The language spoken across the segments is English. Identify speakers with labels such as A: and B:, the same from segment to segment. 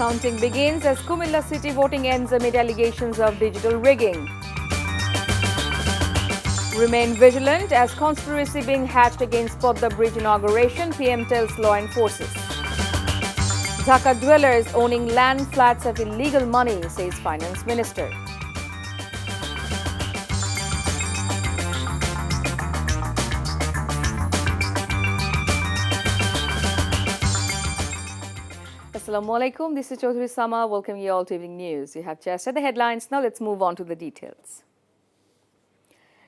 A: Counting begins as Kumilla City voting ends amid allegations of digital rigging. Remain vigilant as conspiracy being hatched against Podda Bridge inauguration, PM tells law enforcers. Dhaka dwellers owning land flats have illegal money, says Finance Minister. Assalamu alaikum, this is Chaudhry Sama. Welcome you all to Evening News. You have just read the headlines. Now let's move on to the details.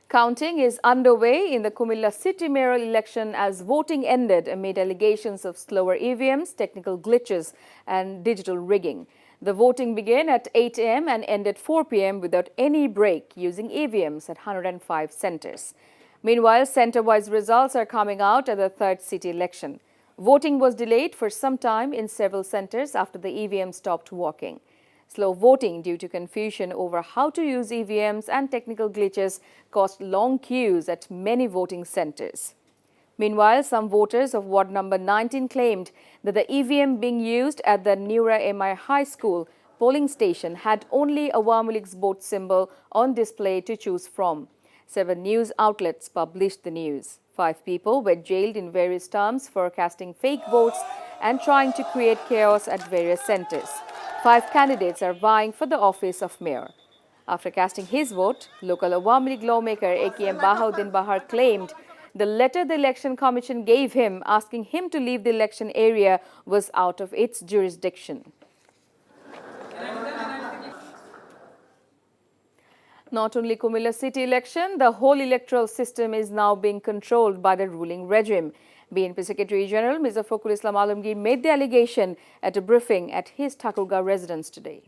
A: Counting is underway in the Kumilla City mayoral election as voting ended amid allegations of slower EVMs, technical glitches and digital rigging. The voting began at 8 a.m. and ended 4 p.m. without any break using EVMs at 105 centres. Meanwhile, centre-wise results are coming out at the third city election. Voting was delayed for some time in several centres after the EVM stopped working. Slow voting due to confusion over how to use EVMs and technical glitches caused long queues at many voting centres. Meanwhile, some voters of ward number 19 claimed that the EVM being used at the Nura MI High School polling station had only Awami League's vote symbol on display to choose from. Several news outlets published the news. 5 people were jailed in various terms for casting fake votes and trying to create chaos at various centres. 5 candidates are vying for the office of mayor. After casting his vote, local Awami League lawmaker AKM Bahauddin Bahar claimed the letter the Election Commission gave him asking him to leave the election area was out of its jurisdiction. Not only Kumilla City election, the whole electoral system is now being controlled by the ruling regime. Bnp Secretary General Mirza Fakhrul Islam Alamgir made the allegation at a briefing at his Thakurgaon residence today.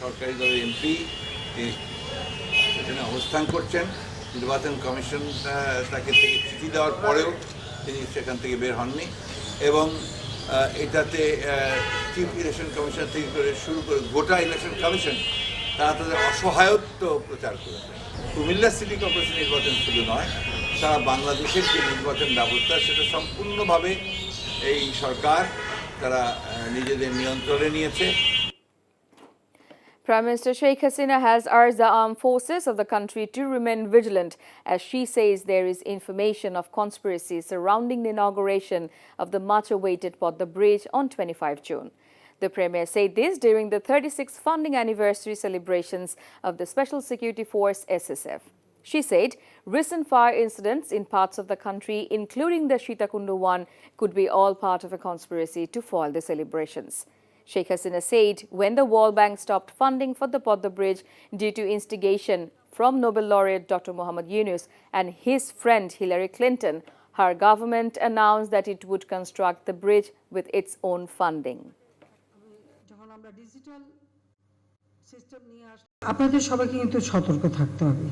B: সরকারি দলের MP এখানে অবস্থান করছেন নির্বাচন commission তাকে থেকে চিঠি দেওয়ার পরেও তিনি সেখান থেকে বের হননি এবং এটাতে চিফ ইলেকশন কমিশন থেকে শুরু করে গোটা ইলেকশন কমিশন তারা তাদের অসহায়ত্ব প্রচার করেছে। কুমিল্লা সিটি কর্পোরেশন নির্বাচন শুধু নয়, সারা বাংলাদেশের যে নির্বাচন ব্যবস্থা সেটা সম্পূর্ণভাবে এই সরকার তারা নিজেদের নিয়ন্ত্রণে নিয়েছে।
A: Prime Minister Sheikh Hasina has urged the armed forces of the country to remain vigilant as she says there is information of conspiracy surrounding the inauguration of the much-awaited Podda Bridge on 25 June. The Premier said this during the 36th founding anniversary celebrations of the Special Security Force SSF. She said recent fire incidents in parts of the country, including the Shitakundu one, could be all part of a conspiracy to foil the celebrations. Sheikh Hasina said when the World Bank stopped funding for the Podda Bridge due to instigation from Nobel laureate Dr. Mohammad and his friend Hillary Clinton, her government announced that it would construct the bridge with its own funding.
C: আপনাদের সবাইকে কিন্তু সতর্ক থাকতে হবে,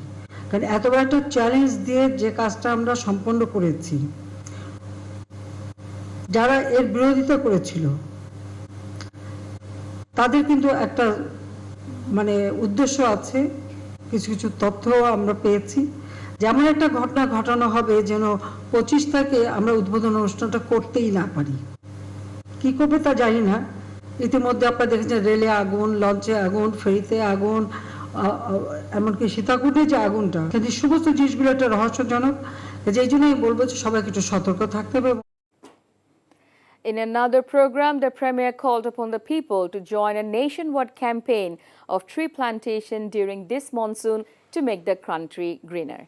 C: কারণ এত বড় একটা চ্যালেঞ্জ দিয়ে যে কাজটা আমরা সম্পন্ন করেছি, যারা এর বিরোধিতা করেছিল তাদের কিন্তু একটা উদ্দেশ্য আছে। কিছু কিছু তথ্য আমরা পেয়েছি, যেমন একটা ঘটনা ঘটানো হবে যেন 25 তারিখে আমরা উদ্বোধন অনুষ্ঠানটা করতেই না পারি। কি করবে তা জানি না। ইতিমধ্যে আপনারা দেখেছেন রেলে আগুন, লঞ্চে আগুন, ফেরিতে আগুন, এমনকি সীতাকুণ্ডে যে আগুনটা, কিন্তু সমস্ত জিনিসগুলো একটা রহস্যজনক। যেই জন্যই বলবো যে সবাইকে একটু সতর্ক থাকতে হবে।
A: In another program, the Premier called upon the people to join a nationwide campaign of tree plantation during this monsoon to make the country greener.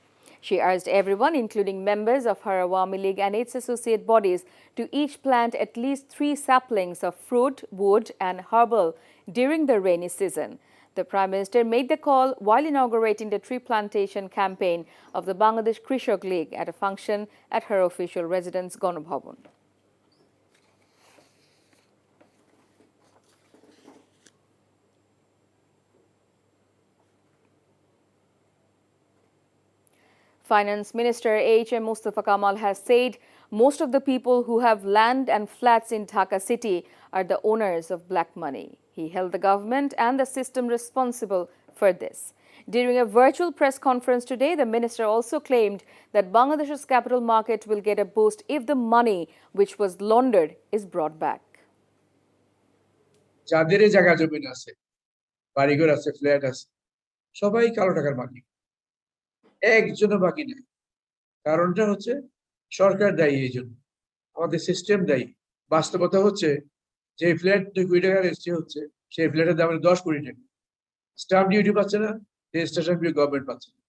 A: She urged everyone, including members of her Awami League and its associate bodies, to each plant at least 3 saplings of fruit, wood and herbal during the rainy season. The Prime Minister made the call while inaugurating the tree plantation campaign of the Bangladesh Krishak League at a function at her official residence, Ganobhavan. Finance Minister H.M. Mustafa Kamal has said most of the people who have land and flats in Dhaka city are the owners of black money. He held the government and the system responsible for this. During a virtual press conference today, the minister also claimed that Bangladesh's capital market will get a boost if the money which was laundered is brought back.
D: যাদের জায়গা জমি আছে, বাড়িঘর আছে, flat আছে, সবাই কালো টাকার মালিক, একজনও বাকি নেই। কারণটা হচ্ছে সরকার দায়ী, এই জন্য আমাদের সিস্টেম দায়ী। বাস্তবতা হচ্ছে যে ফ্ল্যাট 2 কোটি টাকা রেজিস্ট্রি হচ্ছে, সেই ফ্ল্যাটের দাম 10 কোটি টাকা। স্টাম্প ডিউটি পাচ্ছে না, রেজিস্ট্রেশন ফি গভর্নমেন্ট পাচ্ছে না,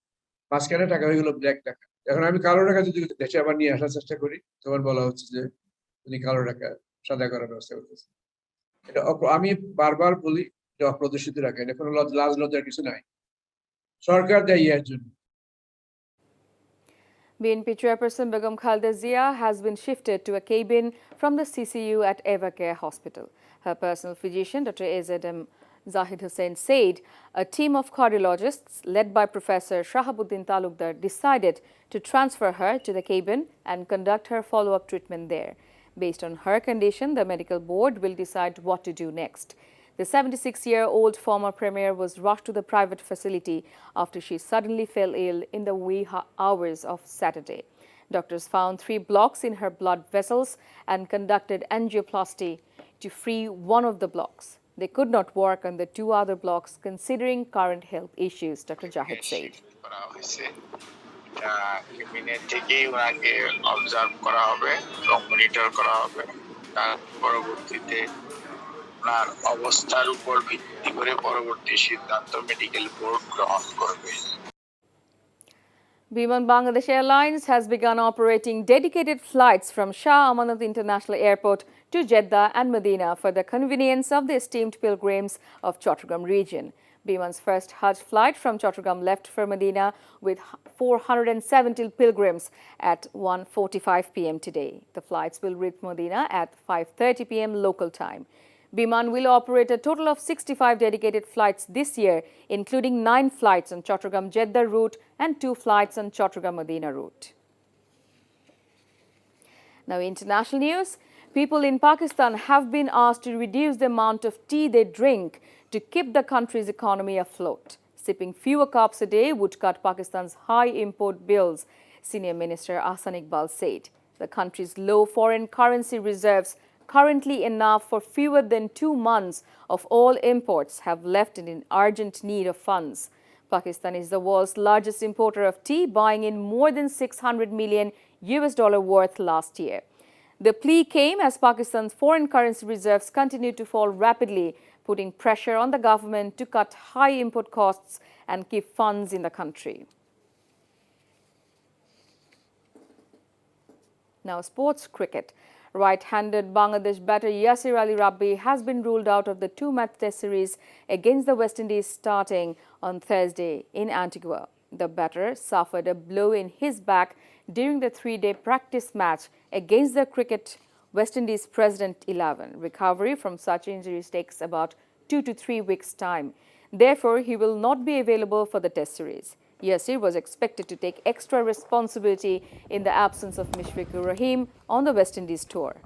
D: মাঝখানে টাকা হয়ে গেল ব্ল্যাক টাকা। এখন আমি কালো টাকা যদি দেশে আবার নিয়ে আসার চেষ্টা করি, তখন বলা হচ্ছে যে উনি কালো টাকা সাদা করার ব্যবস্থা করতেছে। এটা আমি বারবার বলি, এটা অপ্রদর্শিত রাখা, এটা কোনো লাজ লজ্জার কিছু নাই, সরকার দায়ী এর জন্য।
A: BNP Chairperson Begum Khaleda Zia has been shifted to a cabin from the CCU at Evercare Hospital. Her personal physician, Dr. AZM Zahid Hussain, said a team of cardiologists led by Professor Shahabuddin Talukdar decided to transfer her to the cabin and conduct her follow-up treatment there. Based on her condition, the medical board will decide what to do next. The 76-year-old former premier was rushed to the private facility after she suddenly fell ill in the wee hours of Saturday. Doctors found 3 blocks in her blood vessels and conducted angioplasty to free one of the blocks. They could not work on the 2 other blocks considering current health issues, Dr. Jahid said.
E: অবস্থার উপর ভিত্তি করে পরবর্তী সিদ্ধান্ত medical board গ্রহণ করবে।
A: Biman Bangladesh Airlines has begun operating dedicated flights from Shah Amanat International Airport to Jeddah and Medina for the convenience of the esteemed pilgrims of Chattogram region. Biman's first Hajj flight from Chattogram left for Medina with 470 pilgrims at 1:45 p.m. today. The flights will reach Medina at 5:30 p.m. local time. Biman will operate a total of 65 dedicated flights this year, including 9 flights on Chattogram-Jeddah route and 2 flights on Chattogram-Medina route. Now, international news. People in Pakistan have been asked to reduce the amount of tea they drink to keep the country's economy afloat. Sipping fewer cups a day would cut Pakistan's high import bills, Senior Minister Ahsan Iqbal said. The country's low foreign currency reserves, currently enough for fewer than 2 months of all imports, have left it in urgent need of funds. Pakistan is the world's largest importer of tea, buying in more than $600 million worth last year. The plea came as Pakistan's foreign currency reserves continue to fall rapidly, putting pressure on the government to cut high input costs and keep funds in the country. Now, sports cricket. Right-handed Bangladesh batter Yasir Ali Rabbi has been ruled out of the 2-match test series against the West Indies starting on Thursday in Antigua. The batter suffered a blow in his back during the 3-day practice match against the cricket West Indies President 11. Recovery from such injuries takes about 2 to 3 weeks' time. Therefore, he will not be available for the test series. Yasir was expected to take extra responsibility in the absence of Mishfiqur Rahim on the West Indies tour.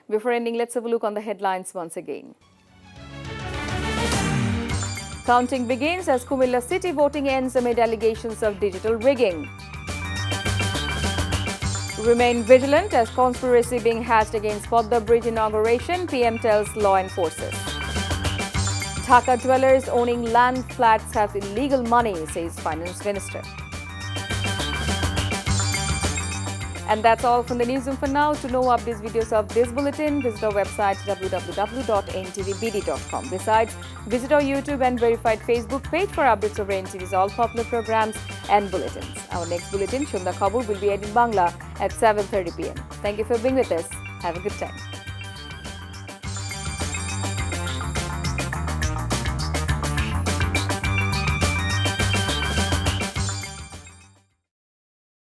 A: Before ending, let's have a look on the headlines once again. Counting begins as Kumilla city voting ends amid allegations of digital rigging. Remain vigilant as conspiracy being hatched against Podda Bridge inauguration, PM tells law enforcers. Dhaka dwellers owning land flats have illegal money, says Finance Minister. And that's all from the newsroom for now. To know updates videos of this bulletin, visit our website www.ntvbd.com. Besides, visit our YouTube and verified Facebook page for updates over NTV's all popular programs and bulletins. Our next bulletin, Shunda Khabur, will be aired in Bangla at 7:30 p.m. Thank you for being with us. Have a good time.